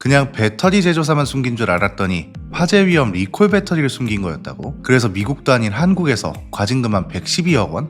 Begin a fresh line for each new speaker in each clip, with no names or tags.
그냥 배터리 제조사만 숨긴 줄 알았더니 화재 위험 리콜 배터리를 숨긴 거였다고? 그래서 미국도 아닌 한국에서 과징금한 112억 원?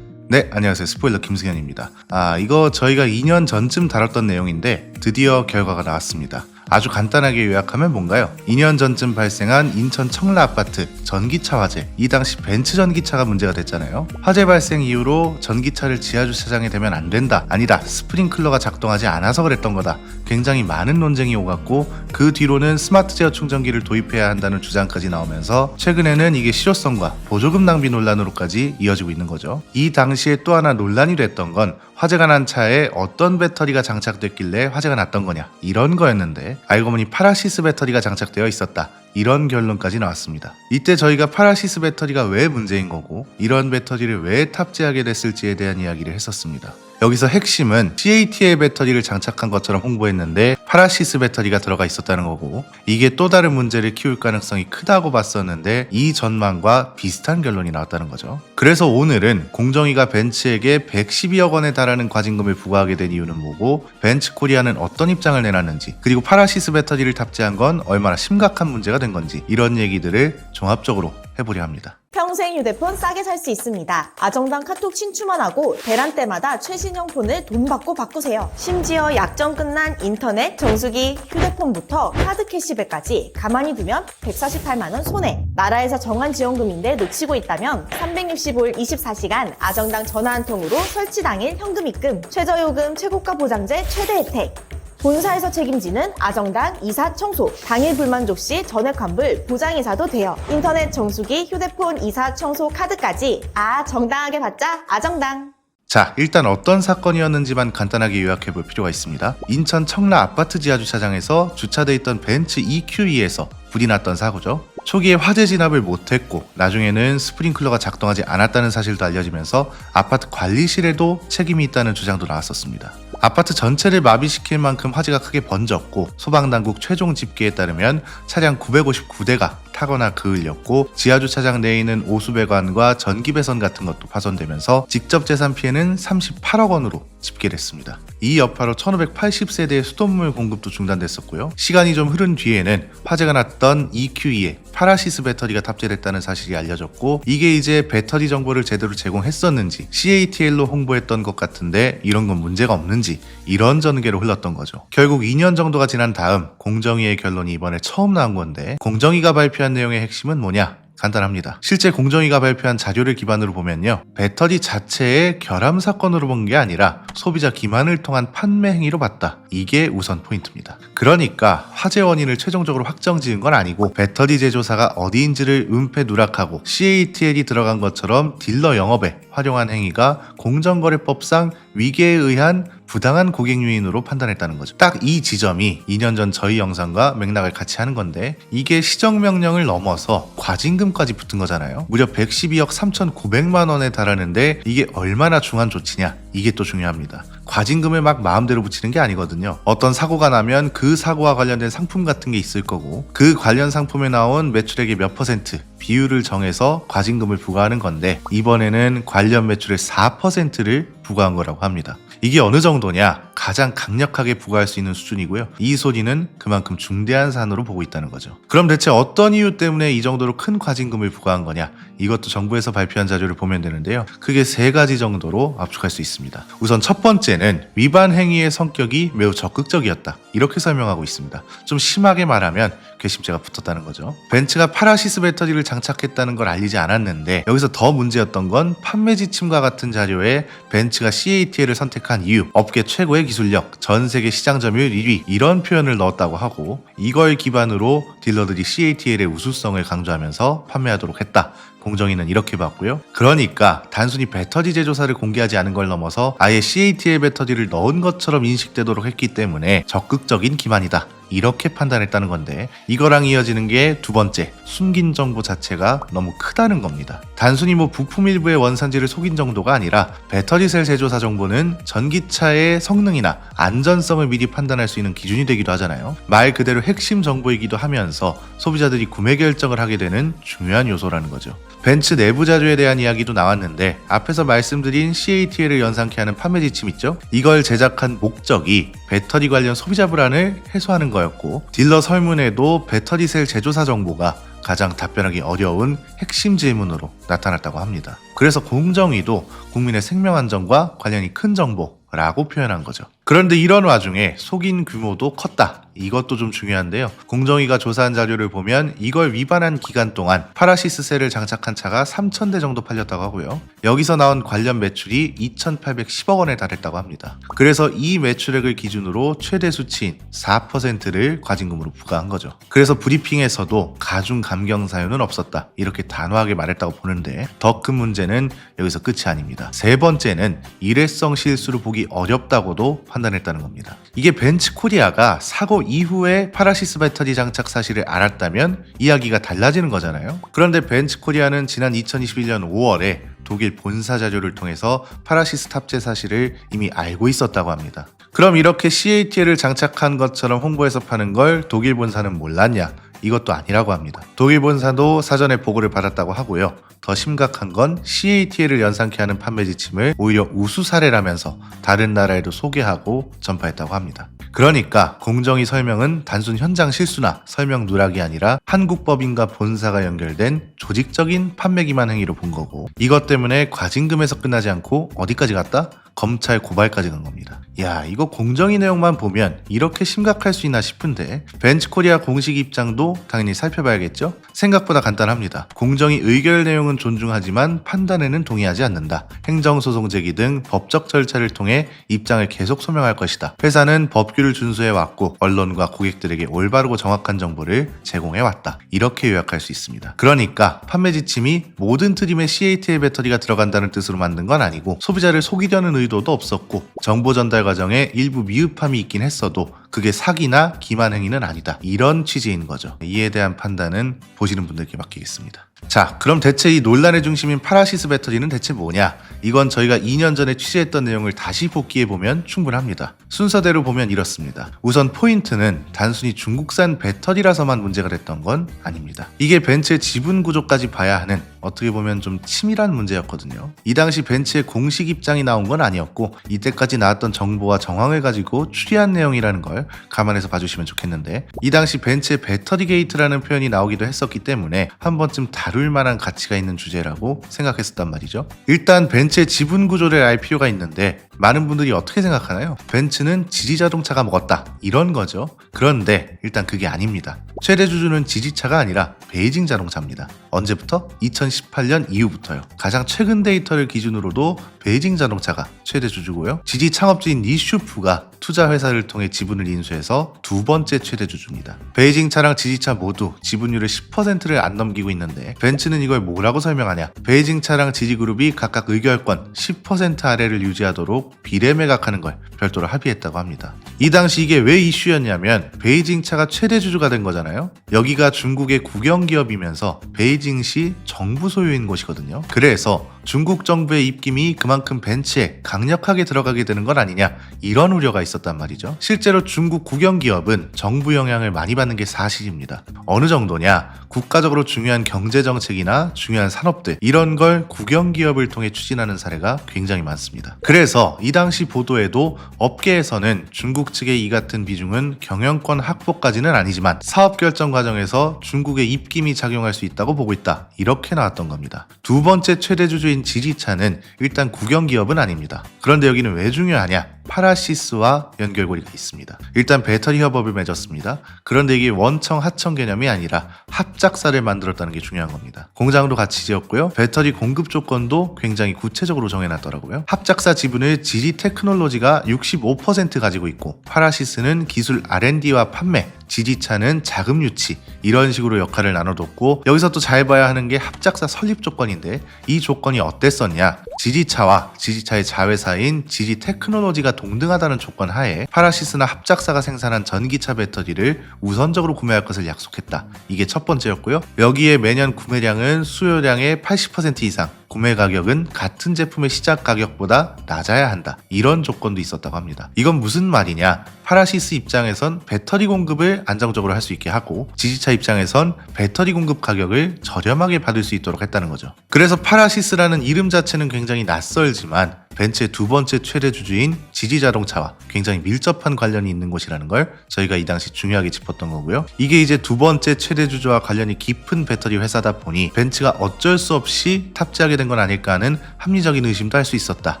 네, 안녕하세요. 스포일러 김승현입니다. 이거 저희가 2년 전쯤 다뤘던 내용인데 드디어 결과가 나왔습니다. 아주 간단하게 요약하면 뭔가요? 2년 전쯤 발생한 인천 청라 아파트 전기차 화재. 이 당시 벤츠 전기차가 문제가 됐잖아요. 화재 발생 이후로 전기차를 지하주차장에 대면 안 된다. 아니다. 스프링클러가 작동하지 않아서 그랬던 거다. 굉장히 많은 논쟁이 오갔고 그 뒤로는 스마트 제어 충전기를 도입해야 한다는 주장까지 나오면서 최근에는 이게 실효성과 보조금 낭비 논란으로까지 이어지고 있는 거죠. 이 당시에 또 하나 논란이 됐던 건 화재가 난 차에 어떤 배터리가 장착됐길래 화재가 났던 거냐 이런 거였는데 알고 보니 파라시스 배터리가 장착되어 있었다. 이런 결론까지 나왔습니다. 이때 저희가 파라시스 배터리가 왜 문제인 거고 이런 배터리를 왜 탑재하게 됐을지에 대한 이야기를 했었습니다. 여기서 핵심은 CATL 배터리를 장착한 것처럼 홍보했는데 파라시스 배터리가 들어가 있었다는 거고 이게 또 다른 문제를 키울 가능성이 크다고 봤었는데 이 전망과 비슷한 결론이 나왔다는 거죠. 그래서 오늘은 공정위가 벤츠에게 112억 원에 달하는 과징금을 부과하게 된 이유는 뭐고 벤츠 코리아는 어떤 입장을 내놨는지 그리고 파라시스 배터리를 탑재한 건 얼마나 심각한 문제가 된 건지 이런 얘기들을 종합적으로 해보려 합니다.
평생 휴대폰 싸게 살 수 있습니다. 아정당 카톡 친추만 하고 대란 때마다 최신형 폰을 돈 받고 바꾸세요. 심지어 약정 끝난 인터넷, 정수기, 휴대폰부터 카드 캐시백까지 가만히 두면 148만원 손해. 나라에서 정한 지원금인데 놓치고 있다면 365일 24시간 아정당 전화 한 통으로 설치 당일 현금 입금, 최저요금, 최고가 보장제 최대 혜택. 본사에서 책임지는 아정당 이사 청소, 당일 불만족 시 전액 환불, 보장이사도 돼요. 인터넷 정수기, 휴대폰 이사 청소 카드까지 정당하게 받자 아정당.
자, 일단 어떤 사건이었는지만 간단하게 요약해 볼 필요가 있습니다. 인천 청라 아파트 지하주차장에서 주차돼 있던 벤츠 EQE에서 불이 났던 사고죠. 초기에 화재 진압을 못했고 나중에는 스프링클러가 작동하지 않았다는 사실도 알려지면서 아파트 관리실에도 책임이 있다는 주장도 나왔었습니다. 아파트 전체를 마비시킬 만큼 화재가 크게 번졌고 소방당국 최종 집계에 따르면 차량 959대가 타거나 그을렸고 지하주차장 내에 있는 오수배관과 전기배선 같은 것도 파손되면서 직접 재산 피해는 38억 원으로 집계를 했습니다. 이 여파로 1580세대의 수돗물 공급도 중단됐었고요. 시간이 좀 흐른 뒤에는 화재가 났던 EQE에 파라시스 배터리가 탑재됐다는 사실이 알려졌고 이게 이제 배터리 정보를 제대로 제공했었는지 CATL로 홍보했던 것 같은데 이런 건 문제가 없는지 이런 전개로 흘렀던 거죠. 결국 2년 정도가 지난 다음 공정위의 결론이 이번에 처음 나온 건데 공정위가 발표한 내용의 핵심은 뭐냐? 간단합니다. 실제 공정위가 발표한 자료를 기반으로 보면요. 배터리 자체의 결함 사건으로 본 게 아니라 소비자 기만을 통한 판매 행위로 봤다. 이게 우선 포인트입니다. 그러니까 화재 원인을 최종적으로 확정 지은 건 아니고 배터리 제조사가 어디인지를 은폐 누락하고 CATL이 들어간 것처럼 딜러 영업에 활용한 행위가 공정거래법상 위계에 의한 부당한 고객 유인으로 판단했다는 거죠. 딱 이 지점이 2년 전 저희 영상과 맥락을 같이 하는 건데 이게 시정명령을 넘어서 과징금까지 붙은 거잖아요. 무려 112억 3,900만 원에 달하는데 이게 얼마나 중한 조치냐 이게 또 중요합니다. 과징금을 막 마음대로 붙이는 게 아니거든요. 어떤 사고가 나면 그 사고와 관련된 상품 같은 게 있을 거고 그 관련 상품에 나온 매출액의 몇 퍼센트 비율을 정해서 과징금을 부과하는 건데 이번에는 관련 매출의 4%를 부과한 거라고 합니다. 이게 어느 정도냐? 가장 강력하게 부과할 수 있는 수준이고요. 이 소리는 그만큼 중대한 사안으로 보고 있다는 거죠. 그럼 대체 어떤 이유 때문에 이 정도로 큰 과징금을 부과한 거냐? 이것도 정부에서 발표한 자료를 보면 되는데요. 크게 3가지 정도로 압축할 수 있습니다. 우선 첫 번째는 위반 행위의 성격이 매우 적극적이었다. 이렇게 설명하고 있습니다. 좀 심하게 말하면 괘씸죄가 붙었다는 거죠. 벤츠가 파라시스 배터리를 장착했다는 걸 알리지 않았는데 여기서 더 문제였던 건 판매 지침과 같은 자료에 벤츠가 CATL을 선택한 이유, 업계 최고의 기술력, 전 세계 시장 점유율 1위 이런 표현을 넣었다고 하고 이걸 기반으로 딜러들이 CATL의 우수성을 강조하면서 판매하도록 했다. 공정위는 이렇게 봤고요. 그러니까 단순히 배터리 제조사를 공개하지 않은 걸 넘어서 아예 CATL 배터리를 넣은 것처럼 인식되도록 했기 때문에 적극적인 기만이다. 이렇게 판단했다는 건데 이거랑 이어지는 게 두 번째, 숨긴 정보 자체가 너무 크다는 겁니다. 단순히 부품 일부의 원산지를 속인 정도가 아니라 배터리셀 제조사 정보는 전기차의 성능이나 안전성을 미리 판단할 수 있는 기준이 되기도 하잖아요. 말 그대로 핵심 정보이기도 하면서 소비자들이 구매 결정을 하게 되는 중요한 요소라는 거죠. 벤츠 내부 자료에 대한 이야기도 나왔는데 앞에서 말씀드린 CATL을 연상케 하는 판매 지침 있죠? 이걸 제작한 목적이 배터리 관련 소비자 불안을 해소하는 이거였고, 딜러 설문에도 배터리셀 제조사 정보가 가장 답변하기 어려운 핵심 질문으로 나타났다고 합니다. 그래서 공정위도 국민의 생명 안전과 관련이 큰 정보라고 표현한 거죠. 그런데 이런 와중에 속인 규모도 컸다. 이것도 좀 중요한데요. 공정위가 조사한 자료를 보면 이걸 위반한 기간 동안 파라시스셀을 장착한 차가 3,000대 정도 팔렸다고 하고요. 여기서 나온 관련 매출이 2,810억 원에 달했다고 합니다. 그래서 이 매출액을 기준으로 최대 수치인 4%를 과징금으로 부과한 거죠. 그래서 브리핑에서도 가중 감경 사유는 없었다. 이렇게 단호하게 말했다고 보는데 더 큰 문제는 여기서 끝이 아닙니다. 세 번째는 일회성 실수를 보기 어렵다고도 판단했다는 겁니다. 이게 벤츠 코리아가 사고 이후에 파라시스 배터리 장착 사실을 알았다면 이야기가 달라지는 거잖아요. 그런데 벤츠 코리아는 지난 2021년 5월에 독일 본사 자료를 통해서 파라시스 탑재 사실을 이미 알고 있었다고 합니다. 그럼 이렇게 CATL을 장착한 것처럼 홍보해서 파는 걸 독일 본사는 몰랐냐? 이것도 아니라고 합니다. 독일 본사도 사전에 보고를 받았다고 하고요. 더 심각한 건 CATL을 연상케 하는 판매 지침을 오히려 우수 사례라면서 다른 나라에도 소개하고 전파했다고 합니다. 그러니까 공정위 설명은 단순 현장 실수나 설명 누락이 아니라 한국법인과 본사가 연결된 조직적인 판매 기만 행위로 본 거고, 이것 때문에 과징금에서 끝나지 않고 어디까지 갔다? 검찰 고발까지 간 겁니다. 야, 이거 공정위 내용만 보면 이렇게 심각할 수 있나 싶은데 벤츠 코리아 공식 입장도 당연히 살펴봐야겠죠? 생각보다 간단합니다. 공정위 의결 내용은 존중하지만 판단에는 동의하지 않는다. 행정소송 제기 등 법적 절차를 통해 입장을 계속 소명할 것이다. 회사는 법규를 준수해왔고 언론과 고객들에게 올바르고 정확한 정보를 제공해왔다. 이렇게 요약할 수 있습니다. 그러니까 판매 지침이 모든 트림에 CATL 배터리가 들어간다는 뜻으로 만든 건 아니고 소비자를 속이려는 의도도 없었고 정보 전달 과정에 일부 미흡함이 있긴 했어도 그게 사기나 기만 행위는 아니다. 이런 취지인 거죠. 이에 대한 판단은 보시는 분들께 맡기겠습니다. 자, 그럼 대체 이 논란의 중심인 파라시스 배터리는 대체 뭐냐? 이건 저희가 2년 전에 취재했던 내용을 다시 복기해보면 충분합니다. 순서대로 보면 이렇습니다. 우선 포인트는 단순히 중국산 배터리라서만 문제가 됐던 건 아닙니다. 이게 벤츠의 지분 구조까지 봐야 하는 어떻게 보면 좀 치밀한 문제였거든요. 이 당시 벤츠의 공식 입장이 나온 건 아니었고 이때까지 나왔던 정보와 정황을 가지고 추리한 내용이라는 걸 감안해서 봐주시면 좋겠는데, 이 당시 벤츠의 배터리 게이트라는 표현이 나오기도 했었기 때문에 한 번쯤 다룰 만한 가치가 있는 주제라고 생각했었단 말이죠. 일단 벤츠의 지분 구조를 알 필요가 있는데 많은 분들이 어떻게 생각하나요? 벤츠는 지지자동차가 먹었다, 이런 거죠. 그런데 일단 그게 아닙니다. 최대 주주는 지지차가 아니라 베이징 자동차입니다. 언제부터? 2018년 이후부터요. 가장 최근 데이터를 기준으로도 베이징 자동차가 최대 주주고요. 지지 창업주인 니슈프가 투자 회사를 통해 지분을 인수해서 두 번째 최대 주주입니다. 베이징 차랑 지지차 모두 지분율의 10%를 안 넘기고 있는데 벤츠는 이걸 뭐라고 설명하냐? 베이징 차랑 지지그룹이 각각 의결권 10% 아래를 유지하도록 비례매각하는 걸 별도로 합의했다고 합니다. 이 당시 이게 왜 이슈였냐면 베이징 차가 최대 주주가 된 거잖아요. 여기가 중국의 국영기업이면서 베이징시 정부 소유인 곳이거든요. 그래서 중국 정부의 입김이 그만큼 벤츠에 강력하게 들어가게 되는 건 아니냐, 이런 우려가 있었단 말이죠. 실제로 중국 국영기업은 정부 영향을 많이 받는 게 사실입니다. 어느 정도냐? 국가적으로 중요한 경제정책이나 중요한 산업들, 이런 걸 국영기업을 통해 추진하는 사례가 굉장히 많습니다. 그래서 이 당시 보도에도 업계에서는 중국 측의 이 같은 비중은 경영권 확보까지는 아니지만 사업 결정 과정에서 중국의 입김이 작용할 수 있다고 보고 있다, 이렇게 나왔던 겁니다. 두 번째 최대 주주인 지지차는 일단 국영기업은 아닙니다. 그런데 여기는 왜 중요하냐? 파라시스와 연결고리가 있습니다. 일단 배터리 협업을 맺었습니다. 그런데 이게 원청 하청 개념이 아니라 합작사를 만들었다는 게 중요한 겁니다. 공장도 같이 지었고요. 배터리 공급 조건도 굉장히 구체적으로 정해놨더라고요. 합작사 지분을 지지 테크놀로지가 65% 가지고 있고 파라시스는 기술 R&D와 판매, 지지차는 자금 유치, 이런 식으로 역할을 나눠뒀고, 여기서 또 잘 봐야 하는 게 합작사 설립 조건인데 이 조건이 어땠었냐? 지지차와 지지차의 자회사인 지지 테크놀로지가 동등하다는 조건 하에 파라시스나 합작사가 생산한 전기차 배터리를 우선적으로 구매할 것을 약속했다. 이게 첫 번째였고요. 여기에 매년 구매량은 수요량의 80% 이상, 구매 가격은 같은 제품의 시작 가격보다 낮아야 한다. 이런 조건도 있었다고 합니다. 이건 무슨 말이냐? 파라시스 입장에선 배터리 공급을 안정적으로 할 수 있게 하고 지지차 입장에선 배터리 공급 가격을 저렴하게 받을 수 있도록 했다는 거죠. 그래서 파라시스라는 이름 자체는 굉장히 낯설지만 벤츠의 두 번째 최대 주주인 지지자동차와 굉장히 밀접한 관련이 있는 곳이라는 걸 저희가 이 당시 중요하게 짚었던 거고요. 이게 이제 두 번째 최대 주주와 관련이 깊은 배터리 회사다 보니 벤츠가 어쩔 수 없이 탑재하게 된 건 아닐까 하는 합리적인 의심도 할 수 있었다.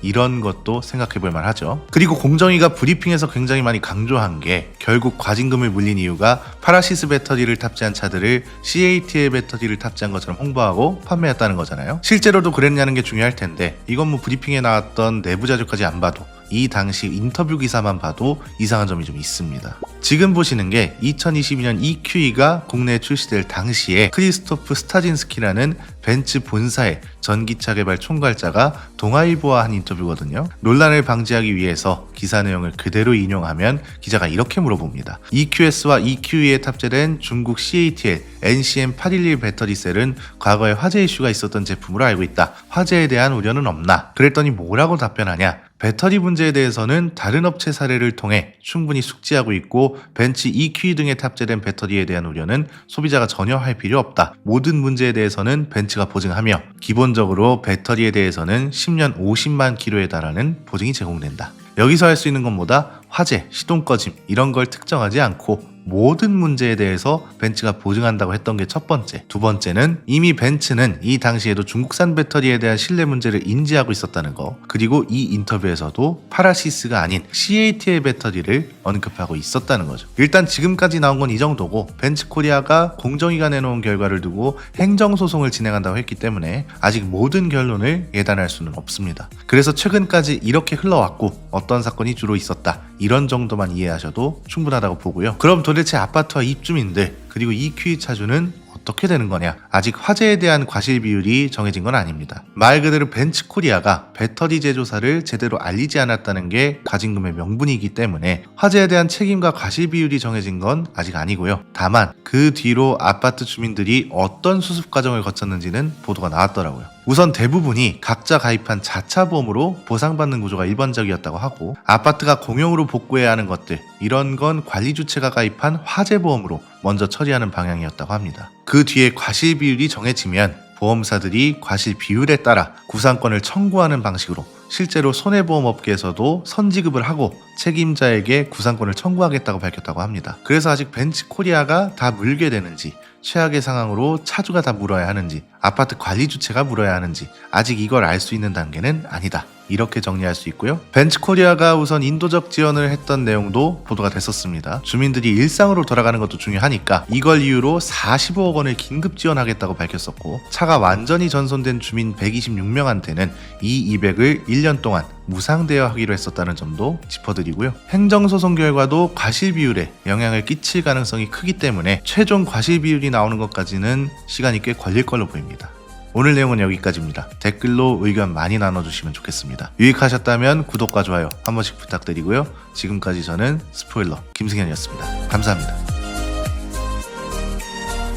이런 것도 생각해 볼 만하죠. 그리고 공정위가 브리핑에서 굉장히 많이 강조한 게 결국 과징금을 물린 이유가 파라시스 배터리를 탑재한 차들을 CATL 배터리를 탑재한 것처럼 홍보하고 판매했다는 거잖아요. 실제로도 그랬냐는 게 중요할 텐데 이건 뭐 브리핑에 나왔던 내부 자료까지 안 봐도 이 당시 인터뷰 기사만 봐도 이상한 점이 좀 있습니다. 지금 보시는 게 2022년 EQE가 국내에 출시될 당시에 크리스토프 스타진스키라는 벤츠 본사의 전기차 개발 총괄자가 동아일보와 한 인터뷰거든요. 논란을 방지하기 위해서 기사 내용을 그대로 인용하면 기자가 이렇게 물어봅니다. EQS와 EQE에 탑재된 중국 CATL NCM811 배터리셀은 과거에 화재 이슈가 있었던 제품으로 알고 있다. 화재에 대한 우려는 없나? 그랬더니 뭐라고 답변하냐? 배터리 문제에 대해서는 다른 업체 사례를 통해 충분히 숙지하고 있고 벤츠 EQE 등에 탑재된 배터리에 대한 우려는 소비자가 전혀 할 필요 없다. 모든 문제에 대해서는 벤츠가 보증하며 기본적으로 배터리에 대해서는 10년 50만 킬로에 달하는 보증이 제공된다. 여기서 할 수 있는 건 뭐다? 화재, 시동 꺼짐 이런 걸 특정하지 않고 모든 문제에 대해서 벤츠가 보증한다고 했던 게 첫 번째. 두 번째는 이미 벤츠는 이 당시에도 중국산 배터리에 대한 신뢰 문제를 인지하고 있었다는 거. 그리고 이 인터뷰에서도 파라시스가 아닌 CATL 배터리를 언급하고 있었다는 거죠. 일단 지금까지 나온 건 이 정도고 벤츠 코리아가 공정위가 내놓은 결과를 두고 행정소송을 진행한다고 했기 때문에 아직 모든 결론을 예단할 수는 없습니다. 그래서 최근까지 이렇게 흘러왔고 어떤 사건이 주로 있었다. 이런 정도만 이해하셔도 충분하다고 보고요. 그럼 도대체 아파트와 입주민들 그리고 EQE 차주는 어떻게 되는 거냐? 아직 화재에 대한 과실 비율이 정해진 건 아닙니다. 말 그대로 벤츠 코리아가 배터리 제조사를 제대로 알리지 않았다는 게 과징금의 명분이기 때문에 화재에 대한 책임과 과실 비율이 정해진 건 아직 아니고요. 다만 그 뒤로 아파트 주민들이 어떤 수습 과정을 거쳤는지는 보도가 나왔더라고요. 우선 대부분이 각자 가입한 자차 보험으로 보상받는 구조가 일반적이었다고 하고 아파트가 공용으로 복구해야 하는 것들 이런 건 관리 주체가 가입한 화재 보험으로 먼저 처리하는 방향이었다고 합니다. 그 뒤에 과실 비율이 정해지면 보험사들이 과실 비율에 따라 구상권을 청구하는 방식으로 실제로 손해보험업계에서도 선지급을 하고 책임자에게 구상권을 청구하겠다고 밝혔다고 합니다. 그래서 아직 벤츠 코리아가 다 물게 되는지 최악의 상황으로 차주가 다 물어야 하는지 아파트 관리 주체가 물어야 하는지 아직 이걸 알 수 있는 단계는 아니다. 이렇게 정리할 수 있고요. 벤츠 코리아가 우선 인도적 지원을 했던 내용도 보도가 됐었습니다. 주민들이 일상으로 돌아가는 것도 중요하니까 이걸 이유로 45억 원을 긴급 지원하겠다고 밝혔었고 차가 완전히 전손된 주민 126명한테는 이 200을 1년 동안 무상 대여하기로 했었다는 점도 짚어드리고요. 행정소송 결과도 과실 비율에 영향을 끼칠 가능성이 크기 때문에 최종 과실 비율이 나오는 것까지는 시간이 꽤 걸릴 걸로 보입니다. 오늘 내용은 여기까지입니다. 댓글로 의견 많이 나눠주시면 좋겠습니다. 유익하셨다면 구독과 좋아요 한 번씩 부탁드리고요. 지금까지 저는 스포일러 김승현이었습니다. 감사합니다.